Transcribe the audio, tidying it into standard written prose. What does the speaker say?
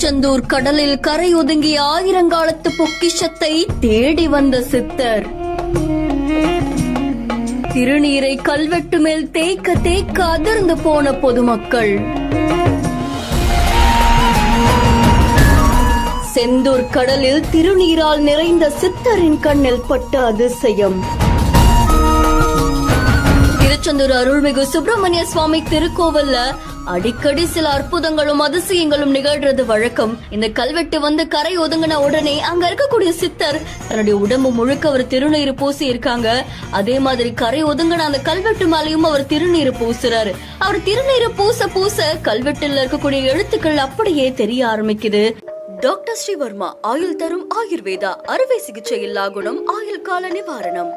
திருச்செந்தூர் கடலில் கரை ஒதுங்கிய ஆயிரங்காலத்து பொக்கிஷத்தை தேடி வந்த சித்தர். திருநீரை கல்வெட்டு மேல் தேய்க்க தேய்க்க அதிர்ந்து போன பொதுமக்கள். செந்தூர் கடலில் திருநீரால் நிறைந்த சித்தரின் கண்ணில் பட்ட அதிசயம். திருச்செந்தூர் அருள்மிகு சுப்பிரமணிய சுவாமி திருக்கோவில்ல அடிக்கடி சில அற்புதங்களும் அதிசயங்களும் நிகழ்றது வழக்கம். இந்த கல்வெட்டு வந்து கரை ஒதுங்கின உடனே அங்க இருக்கக்கூடிய சித்தர் தன்னுடைய உடம்பு முழுக்க அவர் திருநீர் பூசி இருக்காங்க. அதே மாதிரி கரை ஒதுங்கின அந்த கல்வெட்டு மேலையும் அவர் திருநீர் பூசுறாரு. அவர் திருநீர் பூச பூச கல்வெட்டுல இருக்கக்கூடிய எழுத்துக்கள் அப்படியே தெரிய ஆரம்பிக்குது. டாக்டர் ஸ்ரீவர்மா ஆயுள் தரும் ஆயுர்வேதா, அறுவை சிகிச்சை இல்லா குணம், ஆயுள் கால நிவாரணம்.